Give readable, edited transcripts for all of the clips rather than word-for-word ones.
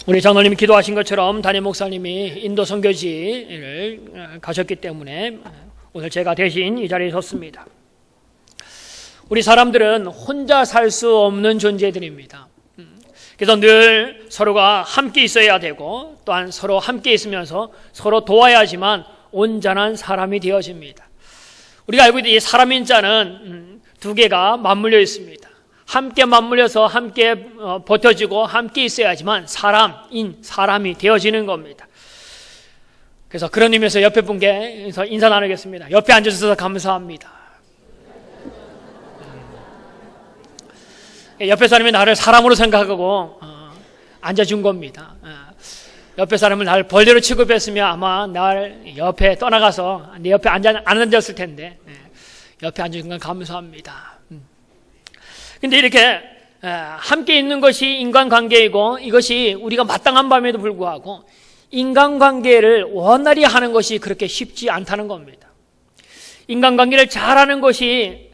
우리 장로님이 기도하신 것처럼 담임 목사님이 인도 선교지를 가셨기 때문에 오늘 제가 대신 이 자리에 섰습니다. 우리 사람들은 혼자 살 수 없는 존재들입니다. 그래서 늘 서로가 함께 있어야 되고 또한 서로 함께 있으면서 서로 도와야지만 온전한 사람이 되어집니다. 우리가 알고 있듯이 이 사람인 자는 두 개가 맞물려 있습니다. 함께 맞물려서 함께 버텨주고 함께 있어야지만 사람이 되어지는 겁니다. 그래서 그런 의미에서 옆에 분께 인사 나누겠습니다. 옆에 앉아주셔서 감사합니다. 옆에 사람이 나를 사람으로 생각하고 앉아준 겁니다. 옆에 사람을 나를 벌레로 취급했으면 아마 날 옆에 떠나가서 내 옆에 안 앉았을 텐데 옆에 앉아준 건 감사합니다. 근데 이렇게 함께 있는 것이 인간관계이고 이것이 우리가 마땅한 밤에도 불구하고 인간관계를 원활히 하는 것이 그렇게 쉽지 않다는 겁니다. 인간관계를 잘하는 것이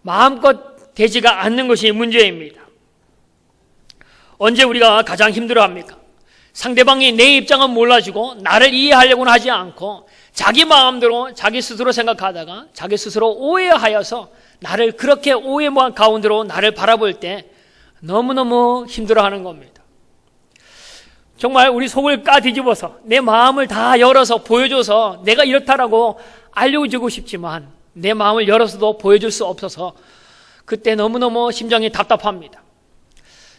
마음껏 되지가 않는 것이 문제입니다. 언제 우리가 가장 힘들어합니까? 상대방이 내 입장은 몰라주고 나를 이해하려고는 하지 않고 자기 마음대로 자기 스스로 생각하다가 자기 스스로 오해하여서 나를 그렇게 오해 가운데로 나를 바라볼 때 너무너무 힘들어하는 겁니다. 정말 우리 속을 까뒤집어서 내 마음을 다 열어서 보여줘서 내가 이렇다라고 알려주고 싶지만 내 마음을 열어서도 보여줄 수 없어서 그때 너무너무 심정이 답답합니다.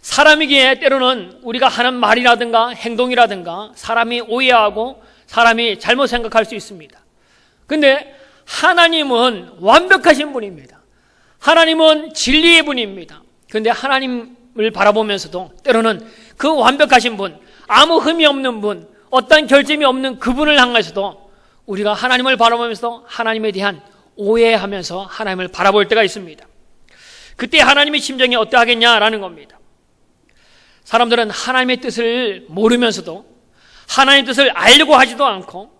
사람이기에 때로는 우리가 하는 말이라든가 행동이라든가 사람이 오해하고 사람이 잘못 생각할 수 있습니다. 근데 하나님은 완벽하신 분입니다. 하나님은 진리의 분입니다. 그런데 하나님을 바라보면서도 때로는 그 완벽하신 분, 아무 흠이 없는 분, 어떤 결점이 없는 그분을 향해서도 우리가 하나님을 바라보면서 하나님에 대한 오해하면서 하나님을 바라볼 때가 있습니다. 그때 하나님의 심정이 어떠하겠냐라는 겁니다. 사람들은 하나님의 뜻을 모르면서도 하나님의 뜻을 알려고 하지도 않고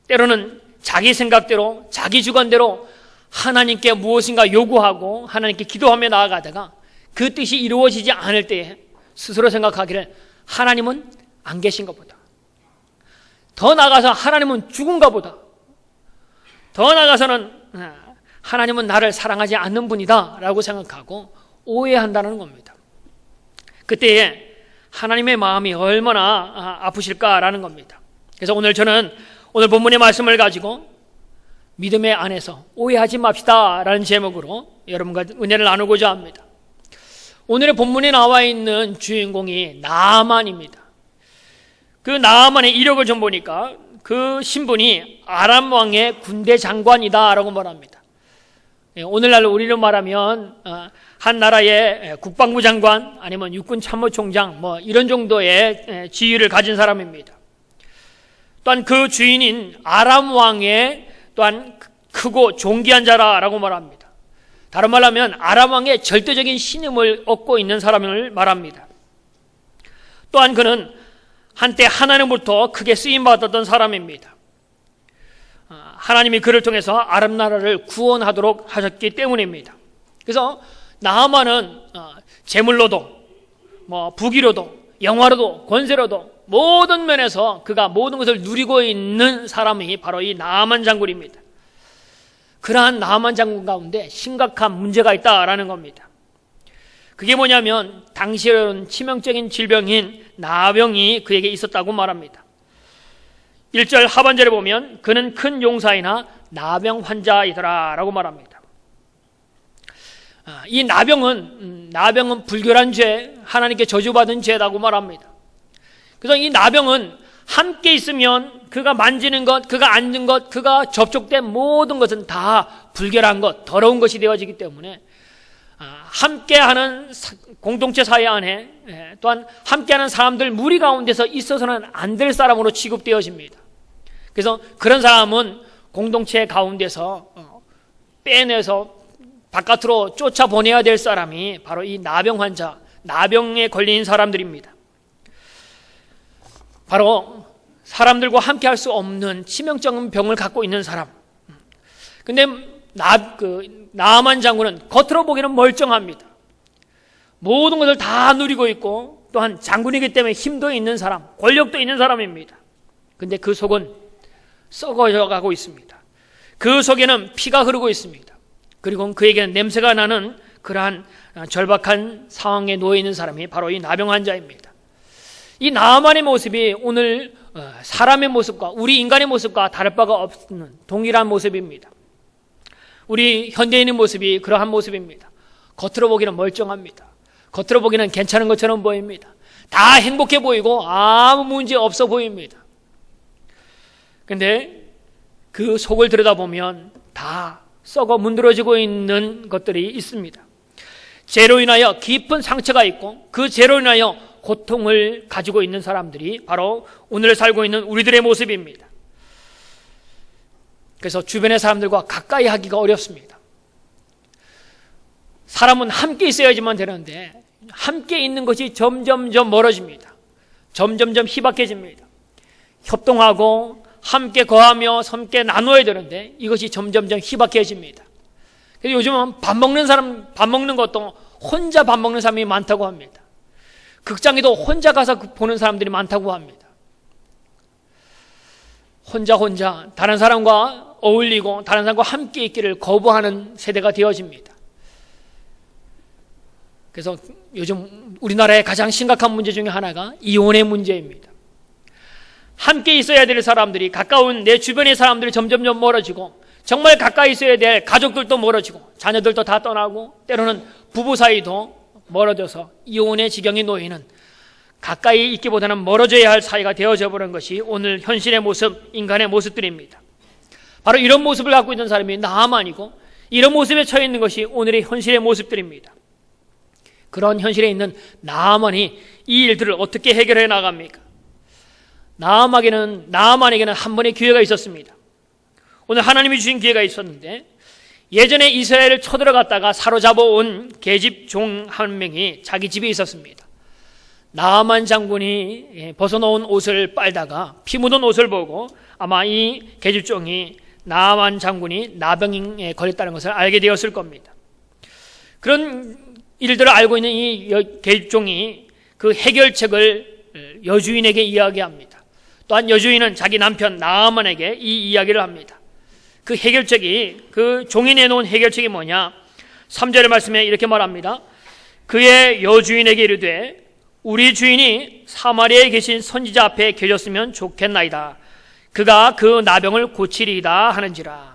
때로는 자기 생각대로 자기 주관대로 하나님께 무엇인가 요구하고 하나님께 기도하며 나아가다가 그 뜻이 이루어지지 않을 때에 스스로 생각하기를 하나님은 안 계신가 보다. 더 나아가서 하나님은 죽은가 보다. 더 나아가서는 하나님은 나를 사랑하지 않는 분이다 라고 생각하고 오해한다는 겁니다. 그때에 하나님의 마음이 얼마나 아프실까라는 겁니다. 그래서 저는 오늘 본문의 말씀을 가지고 믿음의 안에서 오해하지 맙시다 라는 제목으로 여러분과 은혜를 나누고자 합니다. 오늘의 본문에 나와 있는 주인공이 나아만입니다. 그 나아만의 이력을 좀 보니까 그 신분이 아람 왕의 군대 장관이다 라고 말합니다. 오늘날 우리로 말하면 한 나라의 국방부 장관 아니면 육군 참모총장 이런 정도의 지위를 가진 사람입니다. 또한 그 주인인 아람 왕의 또한 크고 존귀한 자라고 말합니다. 다른 말로 하면 아람 왕의 절대적인 신임을 얻고 있는 사람을 말합니다. 또한 그는 한때 하나님으로부터 크게 쓰임받았던 사람입니다. 하나님이 그를 통해서 아람 나라를 구원하도록 하셨기 때문입니다. 그래서 나아만은 재물로도 부귀로도 영화로도 권세로도 모든 면에서 그가 모든 것을 누리고 있는 사람이 바로 이 나아만 장군입니다. 그러한 나아만 장군 가운데 심각한 문제가 있다라는 겁니다. 그게 뭐냐면 당시에는 치명적인 질병인 나병이 그에게 있었다고 말합니다. 1절 하반절에 보면 그는 큰 용사이나 나병 환자이더라 라고 말합니다. 이 나병은 불결한 죄, 하나님께 저주받은 죄라고 말합니다. 그래서 이 나병은 함께 있으면 그가 만지는 것, 그가 앉는 것, 그가 접촉된 모든 것은 다 불결한 것, 더러운 것이 되어지기 때문에 함께하는 공동체 사회 안에 또한 함께하는 사람들 무리 가운데서 있어서는 안 될 사람으로 취급되어집니다. 그래서 그런 사람은 공동체 가운데서 빼내서 바깥으로 쫓아보내야 될 사람이 바로 이 나병 환자, 나병에 걸린 사람들입니다. 바로 사람들과 함께 할 수 없는 치명적인 병을 갖고 있는 사람. 근데 나아만 장군은 겉으로 보기에는 멀쩡합니다. 모든 것을 다 누리고 있고 또한 장군이기 때문에 힘도 있는 사람, 권력도 있는 사람입니다. 근데 그 속은 썩어져 가고 있습니다. 그 속에는 피가 흐르고 있습니다. 그리고 그에게는 냄새가 나는 그러한 절박한 상황에 놓여 있는 사람이 바로 이 나병 환자입니다. 이 나아만의 모습이 오늘 사람의 모습과 우리 인간의 모습과 다를 바가 없는 동일한 모습입니다. 우리 현대인의 모습이 그러한 모습입니다. 겉으로 보기는 멀쩡합니다. 겉으로 보기는 괜찮은 것처럼 보입니다. 다 행복해 보이고 아무 문제 없어 보입니다. 근데 그 속을 들여다보면 다 썩어 문드러지고 있는 것들이 있습니다. 죄로 인하여 깊은 상처가 있고 그 죄로 인하여 고통을 가지고 있는 사람들이 바로 오늘 살고 있는 우리들의 모습입니다. 그래서 주변의 사람들과 가까이 하기가 어렵습니다. 사람은 함께 있어야지만 되는데 함께 있는 것이 점점점 멀어집니다. 점점점 희박해집니다. 협동하고 함께 거하며 함께 나눠야 되는데 이것이 점점점 희박해집니다. 그래서 요즘은 밥 먹는 것도 혼자 밥 먹는 사람이 많다고 합니다. 극장에도 혼자 가서 보는 사람들이 많다고 합니다. 혼자 다른 사람과 어울리고 다른 사람과 함께 있기를 거부하는 세대가 되어집니다. 그래서 요즘 우리나라의 가장 심각한 문제 중에 하나가 이혼의 문제입니다. 함께 있어야 될 사람들이 가까운 내 주변의 사람들이 점점점 멀어지고 정말 가까이 있어야 될 가족들도 멀어지고 자녀들도 다 떠나고 때로는 부부 사이도 멀어져서 이혼의 지경에 놓이는 가까이 있기보다는 멀어져야 할 사이가 되어져 버린 것이 오늘 현실의 모습, 인간의 모습들입니다. 바로 이런 모습을 갖고 있는 사람이 나아만이고 이런 모습에 처해 있는 것이 오늘의 현실의 모습들입니다. 그런 현실에 있는 나아만이 이 일들을 어떻게 해결해 나갑니까? 나아만에게는 한 번의 기회가 있었습니다. 오늘 하나님이 주신 기회가 있었는데 예전에 이스라엘을 쳐들어갔다가 사로잡아온 계집종 한 명이 자기 집에 있었습니다. 나아만 장군이 벗어놓은 옷을 빨다가 피 묻은 옷을 보고 아마 이 계집종이 나아만 장군이 나병에 걸렸다는 것을 알게 되었을 겁니다. 그런 일들을 알고 있는 이 계집종이 그 해결책을 여주인에게 이야기합니다. 또한 여주인은 자기 남편 나아만에게 이 이야기를 합니다. 그 해결책이, 그 종이 내놓은 해결책이 뭐냐? 3절의 말씀에 이렇게 말합니다. 그의 여주인에게 이르되 우리 주인이 사마리아에 계신 선지자 앞에 계셨으면 좋겠나이다. 그가 그 나병을 고치리이다 하는지라.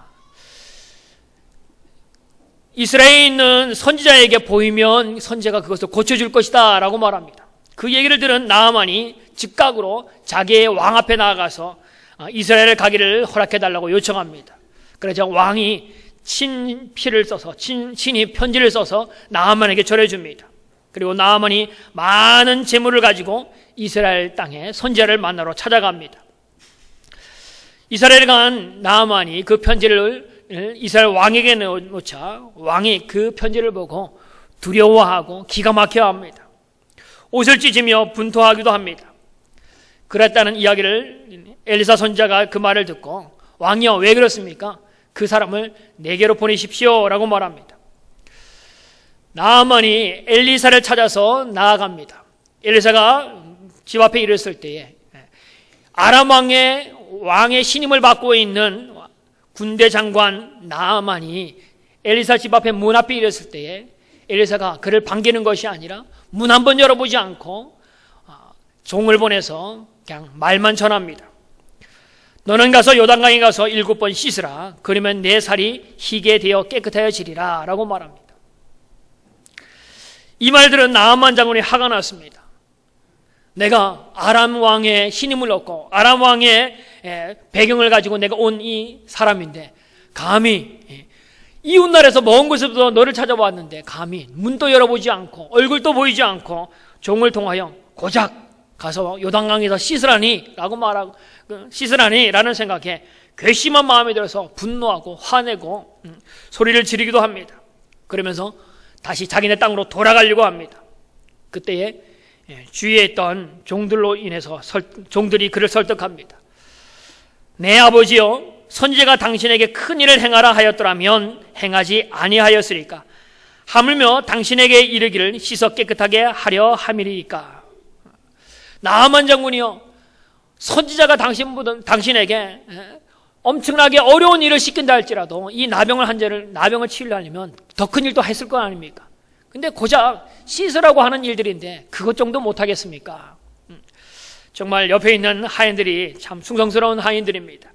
이스라엘에 있는 선지자에게 보이면 선지자가 그것을 고쳐줄 것이다 라고 말합니다. 그 얘기를 들은 나아만이 즉각으로 자기의 왕 앞에 나아가서 이스라엘을 가기를 허락해달라고 요청합니다. 그래서 왕이 친필을 써서 친히 편지를 써서 나아만에게 전해줍니다. 그리고 나아만이 많은 재물을 가지고 이스라엘 땅에 선지자를 만나러 찾아갑니다. 이스라엘에 간 나아만이 그 편지를 이스라엘 왕에게 놓자 왕이 그 편지를 보고 두려워하고 기가 막혀합니다. 옷을 찢으며 분투하기도 합니다. 그랬다는 이야기를 엘리사 선지자가 그 말을 듣고 왕이여 왜 그렇습니까? 그 사람을 내게로 보내십시오 라고 말합니다. 나아만이 엘리사를 찾아서 나아갑니다. 엘리사가 집 앞에 이르렀을 때에 아람 왕의 신임을 받고 있는 군대 장관 나아만이 엘리사 집 앞에 문 앞에 이르렀을 때에 엘리사가 그를 반기는 것이 아니라 문 한번 열어보지 않고 종을 보내서 그냥 말만 전합니다. 너는 가서 요단강에 가서 7번 씻으라. 그러면 내 살이 희게 되어 깨끗하여지리라 라고 말합니다. 이 말들은 나아만 장군이 화가 났습니다. 내가 아람 왕의 신임을 얻고 아람 왕의 배경을 가지고 내가 온 이 사람인데 감히 이웃나라에서 먼 곳에서부터 너를 찾아왔는데 감히 문도 열어보지 않고 얼굴도 보이지 않고 종을 통하여 고작 가서 요단강에서 씻으라니 라고 말하고 씻으라니 라는 생각에 괘씸한 마음이 들어서 분노하고 화내고 소리를 지르기도 합니다. 그러면서 다시 자기네 땅으로 돌아가려고 합니다. 그때에 주위에 있던 종들로 인해서 종들이 그를 설득합니다. 내 아버지여 선지자가 당신에게 큰 일을 행하라 하였더라면 행하지 아니하였으리까? 하물며 당신에게 이르기를 씻어 깨끗하게 하려 함이리까? 나아만 장군이요, 선지자가 당신에게 엄청나게 어려운 일을 시킨다 할지라도 이 나병을 치료하려면 더 큰 일도 했을 거 아닙니까? 근데 고작 씻으라고 하는 일들인데 그것 정도 못하겠습니까? 정말 옆에 있는 하인들이 참 숭성스러운 하인들입니다.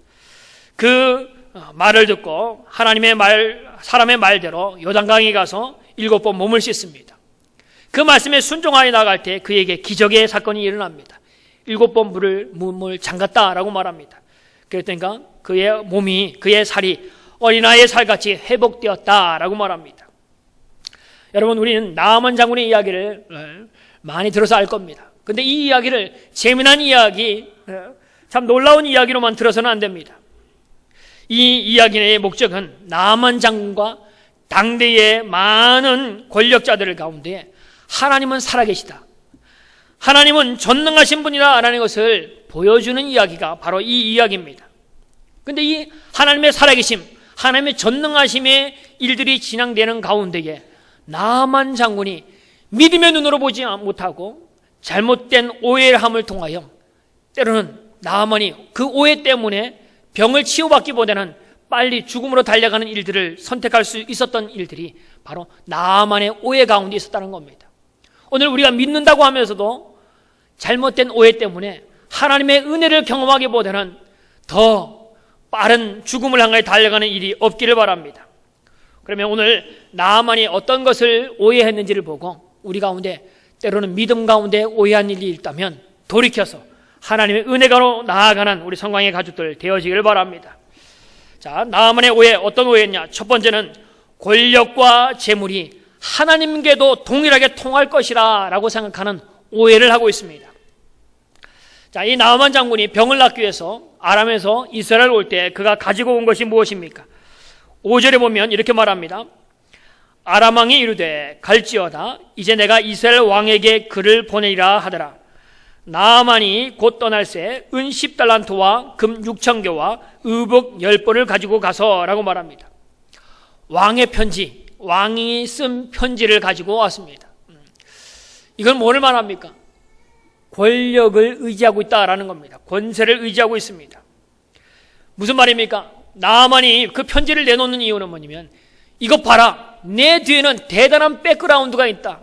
그 말을 듣고 사람의 말대로 요단강에 가서 7번 몸을 씻습니다. 그 말씀에 순종하여 나갈 때 그에게 기적의 사건이 일어납니다. 7번 몸을 잠갔다라고 말합니다. 그랬더니까 그의 살이 어린아이의 살같이 회복되었다라고 말합니다. 여러분, 우리는 나아만 장군의 이야기를 많이 들어서 알 겁니다. 근데 이 이야기를 재미난 이야기, 참 놀라운 이야기로만 들어서는 안 됩니다. 이 이야기의 목적은 나아만 장군과 당대의 많은 권력자들 가운데 하나님은 살아계시다, 하나님은 전능하신 분이라는 것을 보여주는 이야기가 바로 이 이야기입니다. 근데 이 하나님의 살아계심, 하나님의 전능하심의 일들이 진행되는 가운데에 나아만 장군이 믿음의 눈으로 보지 못하고 잘못된 오해함을 통하여 때로는 나아만이 그 오해 때문에 병을 치유받기보다는 빨리 죽음으로 달려가는 일들을 선택할 수 있었던 일들이 바로 나아만의 오해 가운데 있었다는 겁니다. 오늘 우리가 믿는다고 하면서도 잘못된 오해 때문에 하나님의 은혜를 경험하기보다는 더 빠른 죽음을 향해 달려가는 일이 없기를 바랍니다. 그러면 오늘 나아만이 어떤 것을 오해했는지를 보고 우리 가운데 때로는 믿음 가운데 오해한 일이 있다면 돌이켜서 하나님의 은혜가로 나아가는 우리 성광의 가족들 되어지기를 바랍니다. 자, 나아만의 오해, 어떤 오해였냐? 첫 번째는 권력과 재물이 하나님께도 동일하게 통할 것이라 라고 생각하는 오해를 하고 있습니다. 자, 이 나아만 장군이 병을 낫기 위해서 아람에서 이스라엘 올 때 그가 가지고 온 것이 무엇입니까? 5절에 보면 이렇게 말합니다. 아람 왕이 이르되 갈지어다 이제 내가 이스라엘 왕에게 글을 보내리라 하더라. 나아만이 곧 떠날새 은 10달란트와 금 6,000개와 의복 10벌을 가지고 가서 라고 말합니다. 왕의 편지, 왕이 쓴 편지를 가지고 왔습니다. 이건 뭐를 말합니까? 권력을 의지하고 있다라는 겁니다. 권세를 의지하고 있습니다. 무슨 말입니까? 나아만이 그 편지를 내놓는 이유는 뭐냐면 이것 봐라, 내 뒤에는 대단한 백그라운드가 있다.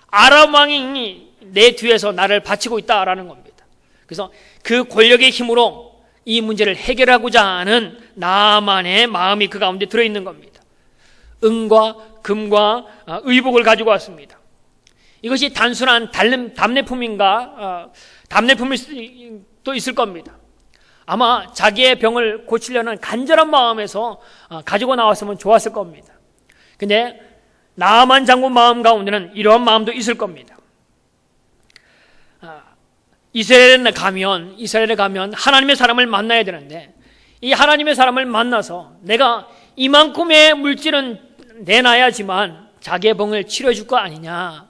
아람 왕이 내 뒤에서 나를 바치고 있다라는 겁니다. 그래서 그 권력의 힘으로 이 문제를 해결하고자 하는 나아만의 마음이 그 가운데 들어있는 겁니다. 은과 금과 의복을 가지고 왔습니다. 이것이 단순한 답례품인가? 답례품일 수도 있을 겁니다. 아마 자기의 병을 고치려는 간절한 마음에서 가지고 나왔으면 좋았을 겁니다. 근데 나아만 장군 마음 가운데는 이러한 마음도 있을 겁니다. 이스라엘에 가면 하나님의 사람을 만나야 되는데 이 하나님의 사람을 만나서 내가 이만큼의 물질은 내놔야지만 자기의 병을 치료해 줄 거 아니냐,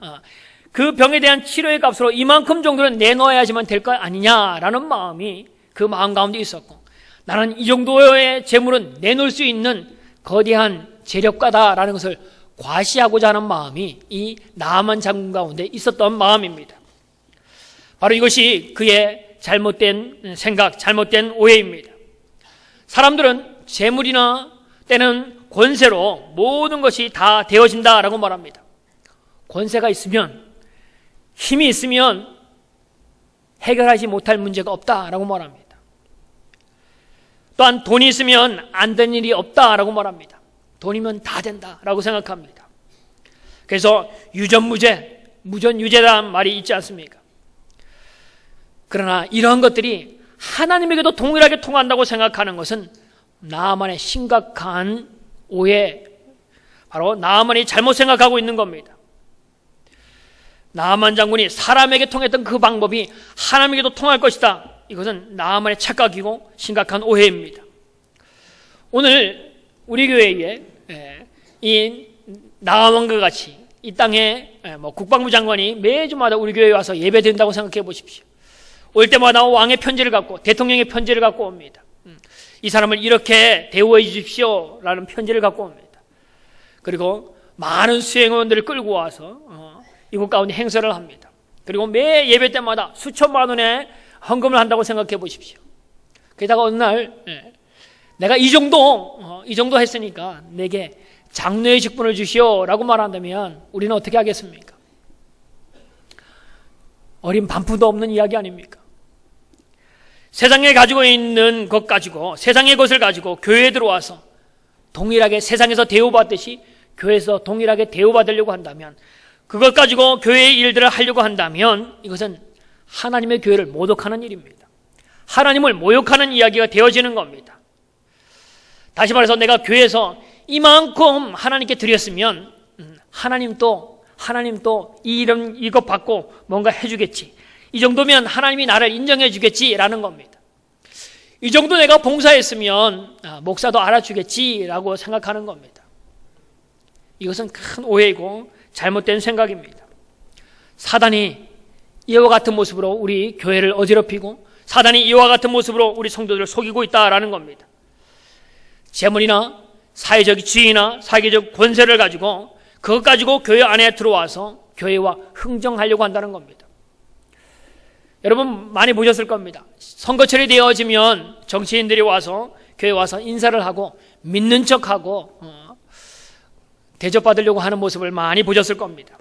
그 병에 대한 치료의 값으로 이만큼 정도는 내놓아야지만 될 거 아니냐라는 마음이 그 마음 가운데 있었고, 나는 이 정도의 재물은 내놓을 수 있는 거대한 재력가다라는 것을 과시하고자 하는 마음이 이 나아만 장군 가운데 있었던 마음입니다. 바로 이것이 그의 잘못된 생각, 잘못된 오해입니다. 사람들은 재물이나 때는 권세로 모든 것이 다 되어진다라고 말합니다. 권세가 있으면, 힘이 있으면 해결하지 못할 문제가 없다라고 말합니다. 또한 돈이 있으면 안 된 일이 없다라고 말합니다. 돈이면 다 된다라고 생각합니다. 그래서 유전무죄, 무전유죄라는 말이 있지 않습니까? 그러나 이러한 것들이 하나님에게도 동일하게 통한다고 생각하는 것은 나아만의 심각한 오해, 바로 나아만이 잘못 생각하고 있는 겁니다. 나아만 장군이 사람에게 통했던 그 방법이 하나님에게도 통할 것이다. 이것은 나아만의 착각이고 심각한 오해입니다. 오늘 우리 교회에 이 나아만과 같이 이 땅에 국방부 장관이 매주마다 우리 교회에 와서 예배드린다고 생각해 보십시오. 올 때마다 왕의 편지를 갖고, 대통령의 편지를 갖고 옵니다. 이 사람을 이렇게 대우해 주십시오 라는 편지를 갖고 옵니다. 그리고 많은 수행원들을 끌고 와서 이곳 가운데 행사를 합니다. 그리고 매 예배 때마다 수천만 원의 헌금을 한다고 생각해 보십시오. 게다가 어느 날 내가 이 정도 했으니까 내게 장로의 직분을 주시오라고 말한다면 우리는 어떻게 하겠습니까? 어린 반푼도 없는 이야기 아닙니까? 세상에 가지고 있는 것 가지고, 세상의 것을 가지고 교회에 들어와서 동일하게 세상에서 대우받듯이 교회에서 동일하게 대우받으려고 한다면, 그것 가지고 교회의 일들을 하려고 한다면 이것은 하나님의 교회를 모독하는 일입니다. 하나님을 모욕하는 이야기가 되어지는 겁니다. 다시 말해서 내가 교회에서 이만큼 하나님께 드렸으면 하나님도 이것 받고 뭔가 해주겠지, 이 정도면 하나님이 나를 인정해 주겠지라는 겁니다. 이 정도 내가 봉사했으면 목사도 알아주겠지라고 생각하는 겁니다. 이것은 큰 오해이고 잘못된 생각입니다. 사단이 이와 같은 모습으로 우리 교회를 어지럽히고, 사단이 이와 같은 모습으로 우리 성도들을 속이고 있다라는 겁니다. 재물이나 사회적 지위나 사회적 권세를 가지고, 그것 가지고 교회 안에 들어와서 교회와 흥정하려고 한다는 겁니다. 여러분 많이 보셨을 겁니다. 선거철이 되어지면 정치인들이 와서 교회에 와서 인사를 하고 믿는 척하고 대접받으려고 하는 모습을 많이 보셨을 겁니다.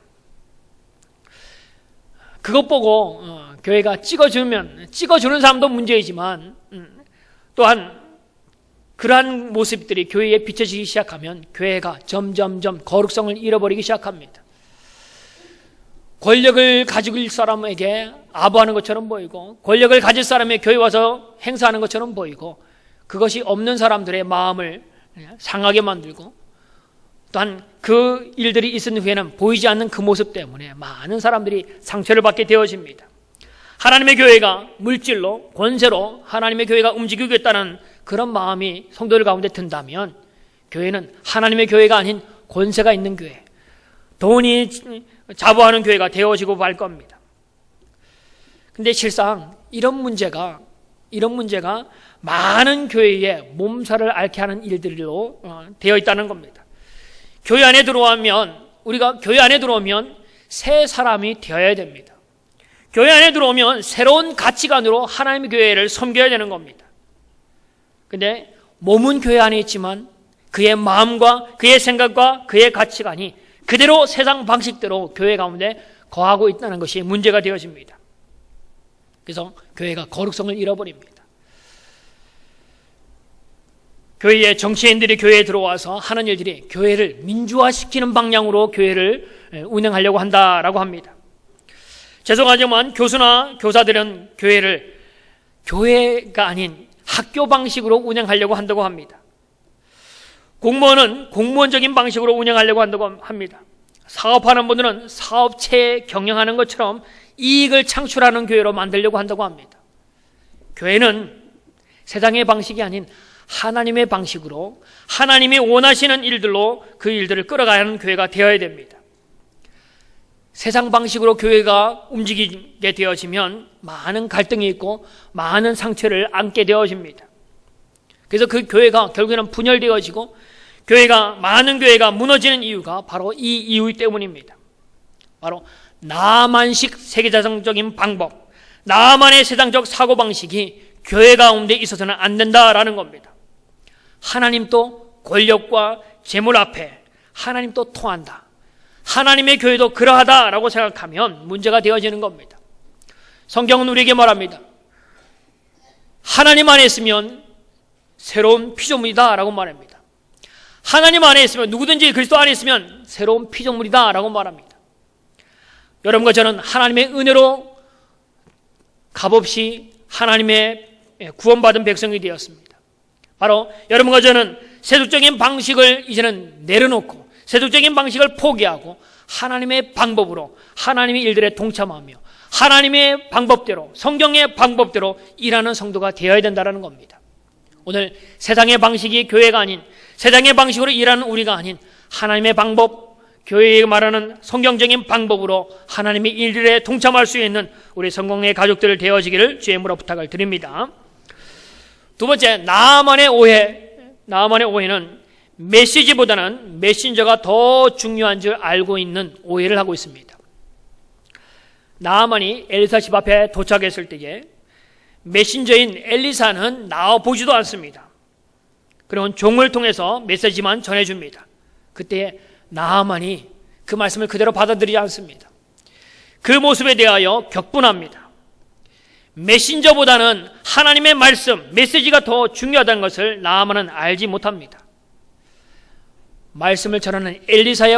그것 보고 교회가 찍어주는 사람도 문제이지만 또한 그러한 모습들이 교회에 비춰지기 시작하면 교회가 점점점 거룩성을 잃어버리기 시작합니다. 권력을 가지고 있는 사람에게 아부하는 것처럼 보이고, 권력을 가질 사람의 교회 와서 행사하는 것처럼 보이고, 그것이 없는 사람들의 마음을 상하게 만들고, 또한 그 일들이 있은 후에는 보이지 않는 그 모습 때문에 많은 사람들이 상처를 받게 되어집니다. 하나님의 교회가 물질로, 권세로 하나님의 교회가 움직이겠다는 그런 마음이 성도들 가운데 든다면 교회는 하나님의 교회가 아닌 권세가 있는 교회, 돈이 자부하는 교회가 되어지고 말 겁니다. 근데 실상 이런 문제가 많은 교회의 몸살을 앓게 하는 일들로 되어 있다는 겁니다. 교회 안에 들어오면, 우리가 교회 안에 들어오면 새 사람이 되어야 됩니다. 교회 안에 들어오면 새로운 가치관으로 하나님의 교회를 섬겨야 되는 겁니다. 근데 몸은 교회 안에 있지만 그의 마음과 그의 생각과 그의 가치관이 그대로 세상 방식대로 교회 가운데 거하고 있다는 것이 문제가 되어집니다. 그래서 교회가 거룩성을 잃어버립니다. 교회의 정치인들이 교회에 들어와서 하는 일들이 교회를 민주화시키는 방향으로 교회를 운영하려고 한다라고 합니다. 죄송하지만 교수나 교사들은 교회를 교회가 아닌 학교 방식으로 운영하려고 한다고 합니다. 공무원은 공무원적인 방식으로 운영하려고 한다고 합니다. 사업하는 분들은 사업체 경영하는 것처럼 이익을 창출하는 교회로 만들려고 한다고 합니다. 교회는 세상의 방식이 아닌 하나님의 방식으로, 하나님이 원하시는 일들로 그 일들을 끌어가야 하는 교회가 되어야 됩니다. 세상 방식으로 교회가 움직이게 되어지면 많은 갈등이 있고 많은 상처를 안게 되어집니다. 그래서 그 교회가 결국에는 분열되어지고 많은 교회가 무너지는 이유가 바로 이 이유 때문입니다. 바로 나만식 세계사상적인 방법, 나만의 세상적 사고방식이 교회 가운데 있어서는 안 된다라는 겁니다. 하나님도 권력과 재물 앞에 하나님도 통한다, 하나님의 교회도 그러하다라고 생각하면 문제가 되어지는 겁니다. 성경은 우리에게 말합니다. 하나님 안에 있으면 새로운 피조물이다 라고 말합니다. 하나님 안에 있으면, 누구든지 그리스도 안에 있으면 새로운 피조물이다 라고 말합니다. 여러분과 저는 하나님의 은혜로 값없이 하나님의 구원받은 백성이 되었습니다. 바로 여러분과 저는 세속적인 방식을 이제는 내려놓고 세속적인 방식을 포기하고 하나님의 방법으로, 하나님의 일들에 동참하며 하나님의 방법대로, 성경의 방법대로 일하는 성도가 되어야 된다는 겁니다. 오늘 세상의 방식이 교회가 아닌, 세상의 방식으로 일하는 우리가 아닌 하나님의 방법, 교회에 말하는 성경적인 방법으로 하나님의 일들에 동참할 수 있는 우리 성공의 가족들 되어지기를 주의 이름으로 부탁을 드립니다. 두 번째, 나만의 오해는 메시지보다는 메신저가 더 중요한 줄 알고 있는 오해를 하고 있습니다. 나아만이 엘리사 집 앞에 도착했을 때에 메신저인 엘리사는 나와보지도 않습니다. 그리고 종을 통해서 메시지만 전해줍니다. 그때 나아만이 그 말씀을 그대로 받아들이지 않습니다. 그 모습에 대하여 격분합니다. 메신저보다는 하나님의 말씀, 메시지가 더 중요하다는 것을 나아만은 알지 못합니다. 말씀을 전하는 엘리사의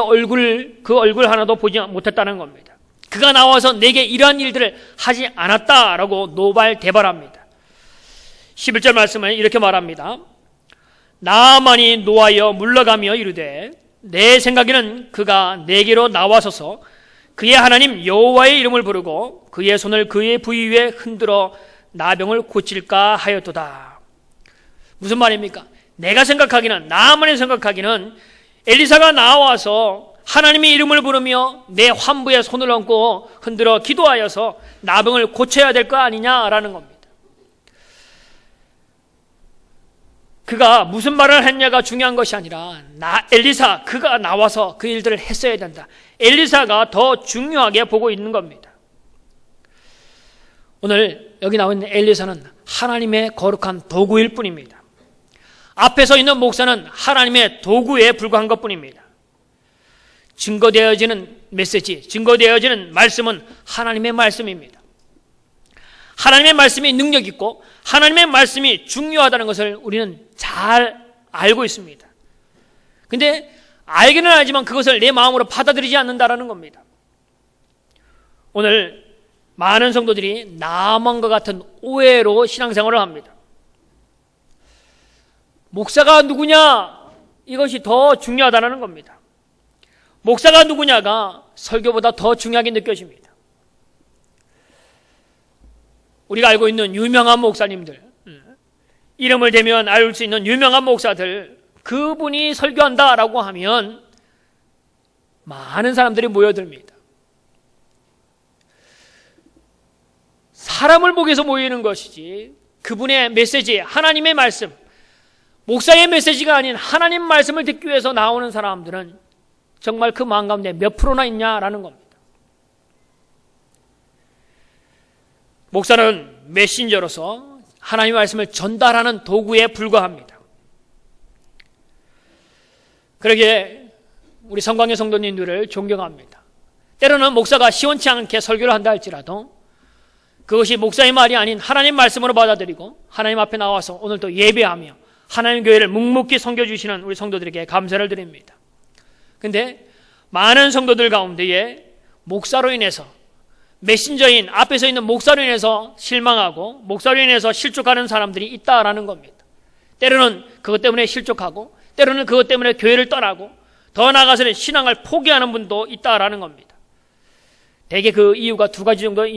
그 얼굴 하나도 보지 못했다는 겁니다. 그가 나와서 내게 이러한 일들을 하지 않았다라고 노발대발합니다. 11절 말씀은 이렇게 말합니다. 나아만이 노하여 물러가며 이르되 내 생각에는 그가 내게로 나와서서 그의 하나님 여호와의 이름을 부르고 그의 손을 그의 부위 위에 흔들어 나병을 고칠까 하였도다. 무슨 말입니까? 나아만이 생각하기는 엘리사가 나와서 하나님의 이름을 부르며 내 환부에 손을 얹고 흔들어 기도하여서 나병을 고쳐야 될 거 아니냐라는 겁니다. 그가 무슨 말을 했냐가 중요한 것이 아니라 엘리사 그가 나와서 그 일들을 했어야 된다. 엘리사가 더 중요하게 보고 있는 겁니다. 오늘 여기 나와 있는 엘리사는 하나님의 거룩한 도구일 뿐입니다. 앞에 서 있는 목사는 하나님의 도구에 불과한 것뿐입니다. 증거되어지는 메시지, 증거되어지는 말씀은 하나님의 말씀입니다. 하나님의 말씀이 능력 있고 하나님의 말씀이 중요하다는 것을 우리는 잘 알고 있습니다. 근데 알기는 알지만 그것을 내 마음으로 받아들이지 않는다라는 겁니다. 오늘 많은 성도들이 나아만과 같은 오해로 신앙생활을 합니다. 목사가 누구냐? 이것이 더 중요하다는 겁니다. 목사가 누구냐가 설교보다 더 중요하게 느껴집니다. 우리가 알고 있는 유명한 목사님들, 이름을 대면 알 수 있는 유명한 목사들, 그분이 설교한다라고 하면 많은 사람들이 모여듭니다. 사람을 보기 위해서 모이는 것이지 그분의 메시지, 하나님의 말씀, 목사의 메시지가 아닌 하나님 말씀을 듣기 위해서 나오는 사람들은 정말 그 마음 가운데 몇 프로나 있냐라는 겁니다. 목사는 메신저로서 하나님의 말씀을 전달하는 도구에 불과합니다. 그러기에 우리 성광의 성도님들을 존경합니다. 때로는 목사가 시원치 않게 설교를 한다 할지라도 그것이 목사의 말이 아닌 하나님 말씀으로 받아들이고 하나님 앞에 나와서 오늘도 예배하며 하나님 교회를 묵묵히 섬겨주시는 우리 성도들에게 감사를 드립니다. 근데 많은 성도들 가운데에 목사로 인해서 메신저인 앞에 서 있는 목사로 인해서 실망하고 목사로 인해서 실족하는 사람들이 있다라는 겁니다. 때로는 그것 때문에 실족하고 때로는 그것 때문에 교회를 떠나고 더 나아가서는 신앙을 포기하는 분도 있다라는 겁니다. 대개 그 이유가 두 가지 정도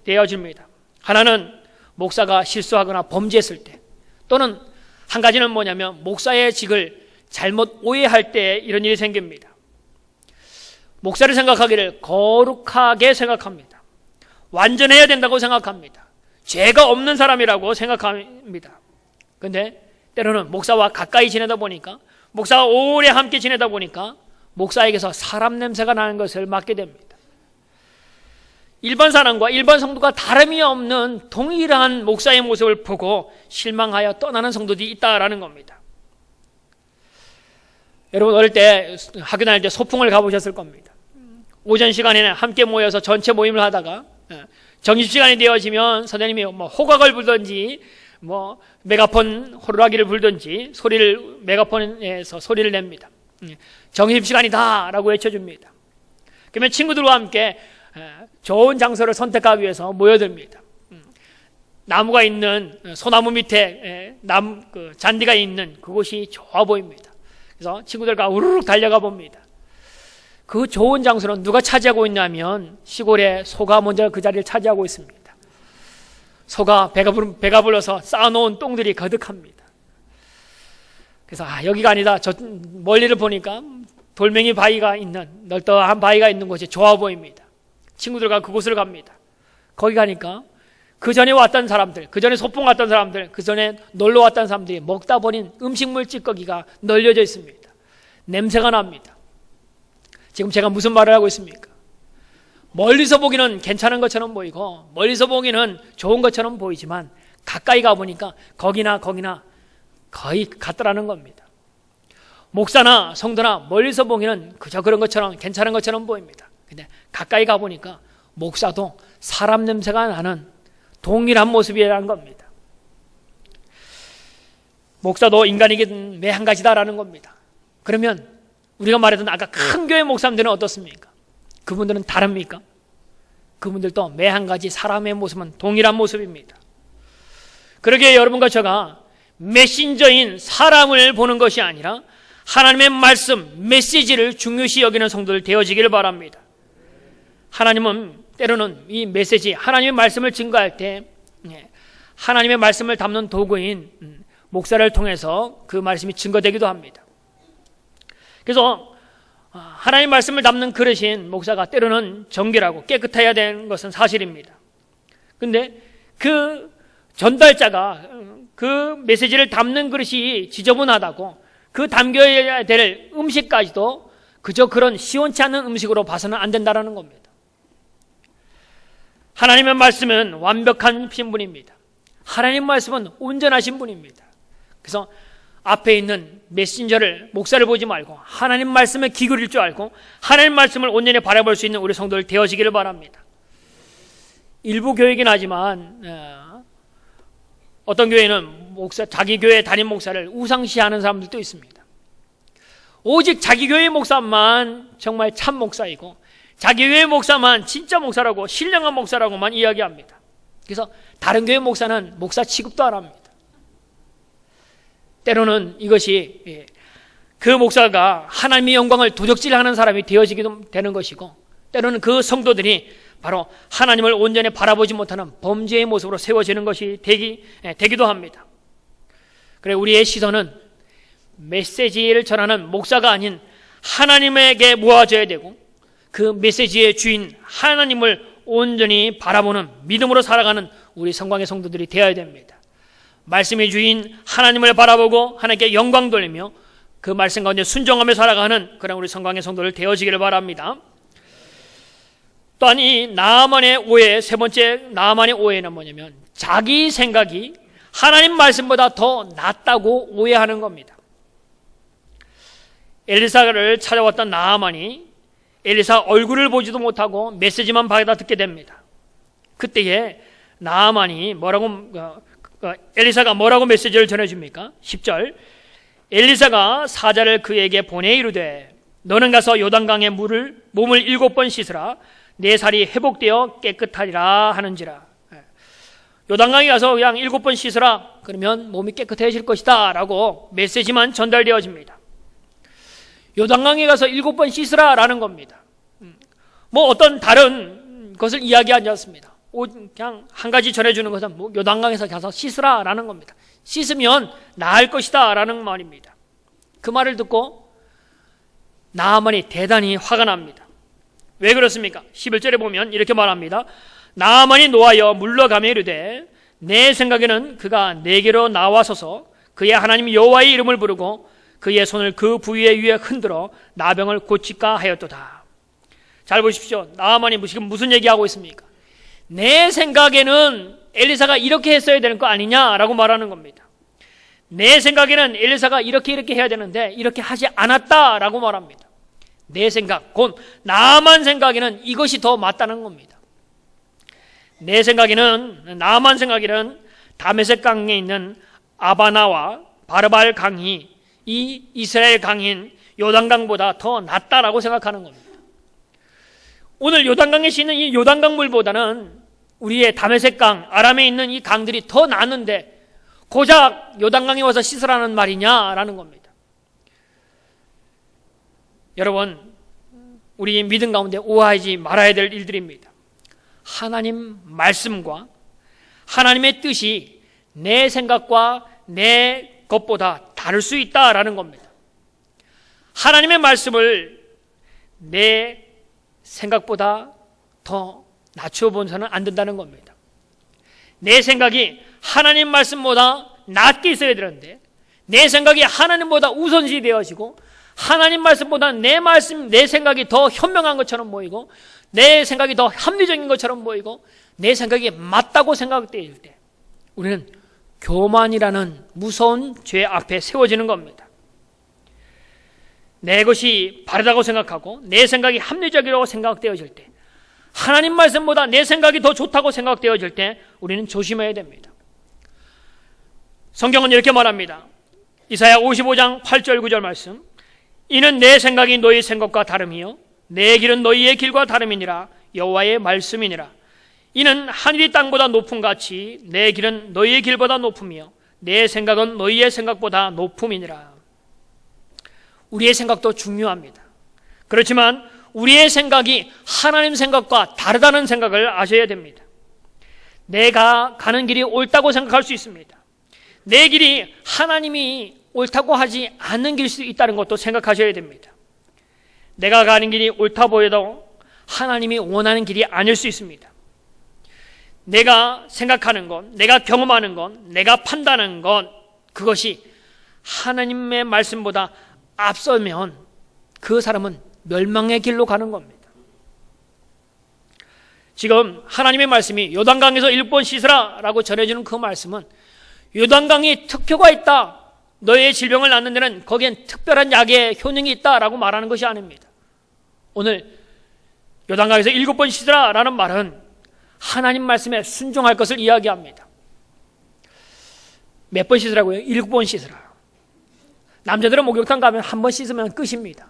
되어집니다. 하나는 목사가 실수하거나 범죄했을 때, 또는 한 가지는 뭐냐면 목사의 직을 잘못 오해할 때 이런 일이 생깁니다. 목사를 생각하기를 거룩하게 생각합니다. 완전해야 된다고 생각합니다. 죄가 없는 사람이라고 생각합니다. 그런데 때로는 목사와 가까이 지내다 보니까, 목사와 오래 함께 지내다 보니까 목사에게서 사람 냄새가 나는 것을 맡게 됩니다. 일반 사람과 일반 성도가 다름이 없는 동일한 목사의 모습을 보고 실망하여 떠나는 성도들이 있다라는 겁니다. 여러분 어릴 때 학교 다닐 때 소풍을 가보셨을 겁니다. 오전 시간에는 함께 모여서 전체 모임을 하다가 점심시간이 되어지면 선생님이 호각을 불든지 메가폰 호루라기를 불든지 메가폰에서 소리를 냅니다. 점심시간이다 라고 외쳐줍니다. 그러면 친구들과 함께 좋은 장소를 선택하기 위해서 모여듭니다. 나무가 있는 소나무 밑에 잔디가 있는 그곳이 좋아 보입니다. 그래서 친구들과 우르르 달려가 봅니다. 그 좋은 장소는 누가 차지하고 있냐면 시골에 소가 먼저 그 자리를 차지하고 있습니다. 소가 배가 불러서 쌓아놓은 똥들이 가득합니다. 그래서 여기가 아니다. 저 멀리를 보니까 돌멩이 바위가 있는 널떠한 바위가 있는 곳이 좋아 보입니다. 친구들과 그곳을 갑니다. 거기 가니까 그 전에 왔던 사람들, 그 전에 소풍 왔던 사람들, 그 전에 놀러 왔던 사람들이 먹다 버린 음식물 찌꺼기가 널려져 있습니다. 냄새가 납니다. 지금 제가 무슨 말을 하고 있습니까? 멀리서 보기는 괜찮은 것처럼 보이고 멀리서 보기는 좋은 것처럼 보이지만 가까이 가보니까 거기나 거의 같더라는 겁니다. 목사나 성도나 멀리서 보기는 그저 그런 것처럼 괜찮은 것처럼 보입니다. 근데 가까이 가보니까 목사도 사람 냄새가 나는 동일한 모습이라는 겁니다. 목사도 인간이긴 매 한 가지다라는 겁니다. 그러면 우리가 말했던 아까 큰 교회 목사님들은 어떻습니까? 그분들은 다릅니까? 그분들도 매 한 가지 사람의 모습은 동일한 모습입니다. 그러기에 여러분과 제가 메신저인 사람을 보는 것이 아니라 하나님의 말씀, 메시지를 중요시 여기는 성도들 되어지기를 바랍니다. 하나님은 때로는 이 메시지, 하나님의 말씀을 증거할 때 하나님의 말씀을 담는 도구인 목사를 통해서 그 말씀이 증거되기도 합니다. 그래서 하나님의 말씀을 담는 그릇인 목사가 때로는 정결하고 깨끗해야 되는 것은 사실입니다. 그런데 그 전달자가 그 메시지를 담는 그릇이 지저분하다고 그 담겨야 될 음식까지도 그저 그런 시원치 않은 음식으로 봐서는 안 된다는 겁니다. 하나님의 말씀은 완벽한 신분입니다. 하나님의 말씀은 온전하신 분입니다. 그래서 앞에 있는 메신저를, 목사를 보지 말고 하나님 말씀에 귀 기울일 줄 알고 하나님 말씀을 온전히 바라볼 수 있는 우리 성도들 되어지기를 바랍니다. 일부 교회이긴 하지만 어떤 교회는 자기 교회 담임 목사를 우상시하는 사람들도 있습니다. 오직 자기 교회 목사만 정말 참 목사이고 자기 교회 목사만 진짜 목사라고 신령한 목사라고만 이야기합니다. 그래서 다른 교회 목사는 목사 취급도 안 합니다. 때로는 이것이 그 목사가 하나님의 영광을 도적질하는 사람이 되어지기도 되는 것이고 때로는 그 성도들이 바로 하나님을 온전히 바라보지 못하는 범죄의 모습으로 세워지는 것이 되기도 합니다. 그래 우리의 시선은 메시지를 전하는 목사가 아닌 하나님에게 모아져야 되고 그 메시지의 주인 하나님을 온전히 바라보는 믿음으로 살아가는 우리 성광의 성도들이 되어야 됩니다. 말씀의 주인 하나님을 바라보고 하나님께 영광 돌리며 그 말씀 가운데 순종하며 살아가는 그런 우리 성광의 성도들 되어지기를 바랍니다. 또한 이 나아만의 오해, 세 번째 나아만의 오해는 뭐냐면 자기 생각이 하나님 말씀보다 더 낫다고 오해하는 겁니다. 엘리사를 찾아왔던 나아만이 엘리사 얼굴을 보지도 못하고 메시지만 받아 듣게 됩니다. 그때에 나아만이 엘리사가 뭐라고 메시지를 전해줍니까? 10절 엘리사가 사자를 그에게 보내 이르되 너는 가서 요단강에 몸을 7번 씻으라 내 살이 회복되어 깨끗하리라 하는지라. 요단강에 가서 그냥 7번 씻으라 그러면 몸이 깨끗해질 것이다 라고 메시지만 전달되어집니다. 요단강에 가서 7번 씻으라 라는 겁니다. 뭐 어떤 다른 것을 이야기하지 않습니다. 그냥 한 가지 전해주는 것은 요단강에서 가서 씻으라 라는 겁니다. 씻으면 나을 것이다 라는 말입니다. 그 말을 듣고 나아만이 대단히 화가 납니다. 왜 그렇습니까? 11절에 보면 이렇게 말합니다. 나아만이 노하여 물러가며 이르되 내 생각에는 그가 내게로 나와서서 그의 하나님 여호와의 이름을 부르고 그의 손을 그 부위에 위에 흔들어 나병을 고칠까 하였도다. 잘 보십시오. 나아만이 지금 무슨 얘기하고 있습니까? 내 생각에는 엘리사가 이렇게 했어야 되는 거 아니냐라고 말하는 겁니다. 내 생각에는 엘리사가 이렇게 해야 되는데 이렇게 하지 않았다라고 말합니다. 내 생각, 곧 나만 생각에는 이것이 더 맞다는 겁니다. 나만 생각에는 다메섹 강에 있는 아바나와 바르발 강이 이 이스라엘 강인 요단강보다 더 낫다라고 생각하는 겁니다. 오늘 요단강에 씻는 이 요단강 물보다는 우리의 다메섹 강, 아람에 있는 이 강들이 더 낫는데 고작 요단강에 와서 씻으라는 말이냐라는 겁니다. 여러분, 우리 믿음 가운데 오해하지 말아야 될 일들입니다. 하나님 말씀과 하나님의 뜻이 내 생각과 내 것보다 다를 수 있다라는 겁니다. 하나님의 말씀을 내 생각보다 더 낮춰본서는 안 된다는 겁니다. 내 생각이 하나님 말씀보다 낮게 있어야 되는데 내 생각이 하나님보다 우선시 되어지고 하나님 말씀보다 내 생각이 더 현명한 것처럼 보이고 내 생각이 더 합리적인 것처럼 보이고 내 생각이 맞다고 생각될 때 우리는 교만이라는 무서운 죄 앞에 세워지는 겁니다. 내 것이 바르다고 생각하고 내 생각이 합리적이라고 생각되어질 때, 하나님 말씀보다 내 생각이 더 좋다고 생각되어질 때 우리는 조심해야 됩니다. 성경은 이렇게 말합니다. 이사야 55장 8절 9절 말씀. 이는 내 생각이 너희 생각과 다름이요 내 길은 너희의 길과 다름이니라. 여호와의 말씀이니라. 이는 하늘이 땅보다 높음 같이 내 길은 너희의 길보다 높으며 내 생각은 너희의 생각보다 높음이니라. 우리의 생각도 중요합니다. 그렇지만 우리의 생각이 하나님 생각과 다르다는 생각을 아셔야 됩니다. 내가 가는 길이 옳다고 생각할 수 있습니다. 내 길이 하나님이 옳다고 하지 않는 길일 수 있다는 것도 생각하셔야 됩니다. 내가 가는 길이 옳다 보여도 하나님이 원하는 길이 아닐 수 있습니다. 내가 생각하는 것, 내가 경험하는 것, 내가 판단하는 것, 그것이 하나님의 말씀보다 앞서면 그 사람은 멸망의 길로 가는 겁니다. 지금 하나님의 말씀이 요단강에서 7번 씻으라 라고 전해주는 그 말씀은 요단강이 특효가 있다, 너의 질병을 낫는 데는 거기엔 특별한 약의 효능이 있다라고 말하는 것이 아닙니다. 오늘 요단강에서 7번 씻으라 라는 말은 하나님 말씀에 순종할 것을 이야기합니다. 몇 번 씻으라고요? 7번 씻으라. 남자들은 목욕탕 가면 한 번 씻으면 끝입니다.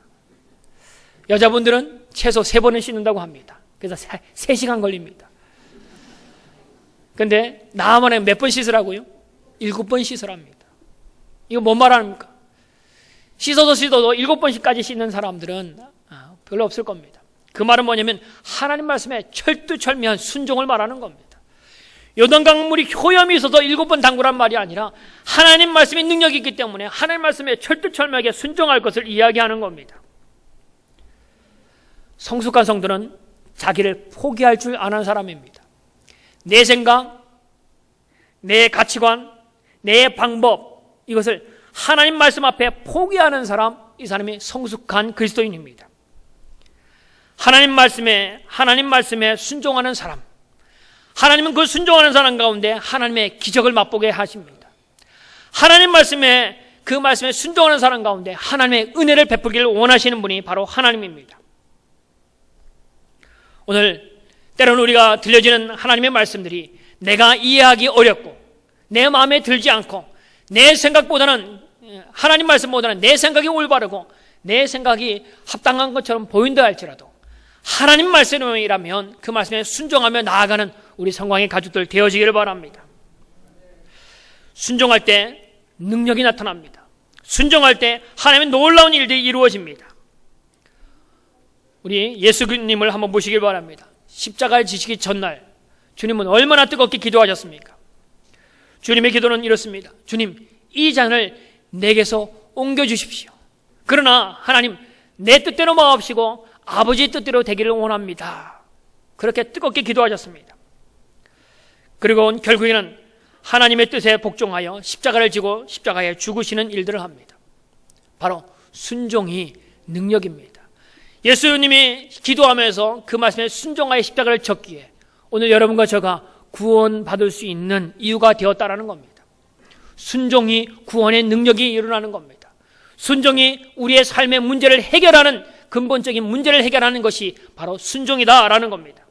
여자분들은 최소 3번은 씻는다고 합니다. 그래서 3시간 걸립니다. 근데 나만에 몇 번 씻으라고요? 7번 씻으랍니다. 이거 뭔 말 아닙니까? 씻어도 7번씩까지 씻는 사람들은 별로 없을 겁니다. 그 말은 뭐냐면 하나님 말씀에 철두철미한 순종을 말하는 겁니다. 요단강 물이 효염이 있어서 7번 담그란 말이 아니라 하나님 말씀에 능력이 있기 때문에 하나님 말씀에 철두철미하게 순종할 것을 이야기하는 겁니다. 성숙한 성도는 자기를 포기할 줄 아는 사람입니다. 내 생각, 내 가치관, 내 방법, 이것을 하나님 말씀 앞에 포기하는 사람, 이 사람이 성숙한 그리스도인입니다. 하나님 말씀에 순종하는 사람, 하나님은 그 순종하는 사람 가운데 하나님의 기적을 맛보게 하십니다. 하나님 그 말씀에 순종하는 사람 가운데 하나님의 은혜를 베풀기를 원하시는 분이 바로 하나님입니다. 오늘 때로는 우리가 들려지는 하나님의 말씀들이 내가 이해하기 어렵고 내 마음에 들지 않고 내 생각보다는, 하나님 말씀보다는 내 생각이 올바르고 내 생각이 합당한 것처럼 보인다 할지라도 하나님 말씀이라면 그 말씀에 순종하며 나아가는 우리 성광의 가족들 되어지기를 바랍니다. 순종할 때 능력이 나타납니다. 순종할 때 하나님의 놀라운 일들이 이루어집니다. 우리 예수님을 한번 보시길 바랍니다. 십자가에 지시기 전날 주님은 얼마나 뜨겁게 기도하셨습니까? 주님의 기도는 이렇습니다. 주님, 이 잔을 내게서 옮겨주십시오. 그러나 하나님, 내 뜻대로 마옵시고 아버지의 뜻대로 되기를 원합니다. 그렇게 뜨겁게 기도하셨습니다. 그리고 결국에는 하나님의 뜻에 복종하여 십자가를 지고 십자가에 죽으시는 일들을 합니다. 바로 순종이 능력입니다. 예수님이 기도하면서 그 말씀에 순종하여 십자가를 졌기에 오늘 여러분과 저가 구원받을 수 있는 이유가 되었다라는 겁니다. 순종이 구원의 능력이 일어나는 겁니다. 순종이 우리의 삶의 문제를 해결하는, 근본적인 문제를 해결하는 것이 바로 순종이다라는 겁니다.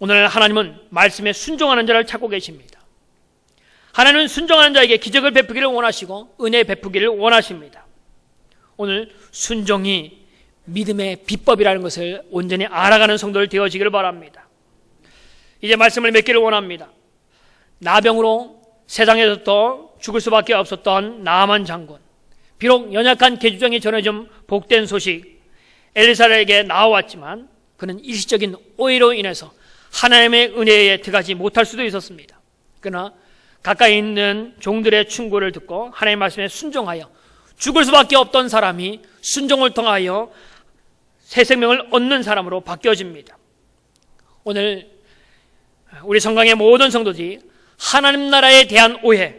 오늘 하나님은 말씀에 순종하는 자를 찾고 계십니다. 하나님은 순종하는 자에게 기적을 베푸기를 원하시고 은혜 베푸기를 원하십니다. 오늘 순종이 믿음의 비법이라는 것을 온전히 알아가는 성도를 되어지기를 바랍니다. 이제 말씀을 맺기를 원합니다. 나병으로 세상에서부터 죽을 수밖에 없었던 나아만 장군, 비록 연약한 계주장이 전해준 복된 소식 엘리사에게 나와왔지만 그는 일시적인 오해로 인해서 하나님의 은혜에 들어가지 못할 수도 있었습니다. 그러나 가까이 있는 종들의 충고를 듣고 하나님의 말씀에 순종하여 죽을 수밖에 없던 사람이 순종을 통하여 새 생명을 얻는 사람으로 바뀌어집니다. 오늘 우리 성강의 모든 성도들이 하나님 나라에 대한 오해,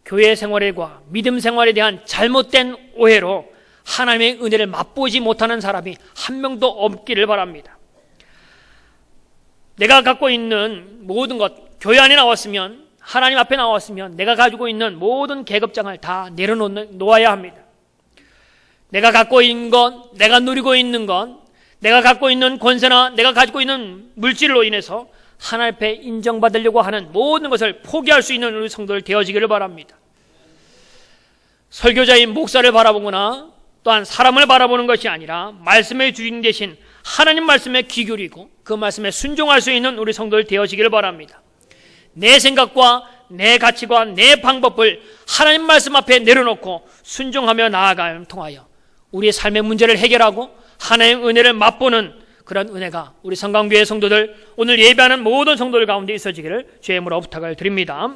교회 생활과 믿음 생활에 대한 잘못된 오해로 하나님의 은혜를 맛보지 못하는 사람이 한 명도 없기를 바랍니다. 내가 갖고 있는 모든 것, 교회 안에 나왔으면, 하나님 앞에 나왔으면 내가 가지고 있는 모든 계급장을 다 내려놓아야 합니다. 내가 갖고 있는 것, 내가 누리고 있는 것, 내가 갖고 있는 권세나 내가 가지고 있는 물질로 인해서 하나님 앞에 인정받으려고 하는 모든 것을 포기할 수 있는 우리 성도들 되어지기를 바랍니다. 설교자인 목사를 바라보거나 또한 사람을 바라보는 것이 아니라 말씀의 주인 되신 하나님 말씀에 귀 기울이고 그 말씀에 순종할 수 있는 우리 성도들 되어지기를 바랍니다. 내 생각과 내 가치관, 내 방법을 하나님 말씀 앞에 내려놓고 순종하며 나아가면 통하여 우리의 삶의 문제를 해결하고 하나님의 은혜를 맛보는 그런 은혜가 우리 성강교회 성도들, 오늘 예배하는 모든 성도들 가운데 있어지기를 주의 이름으로 부탁을 드립니다.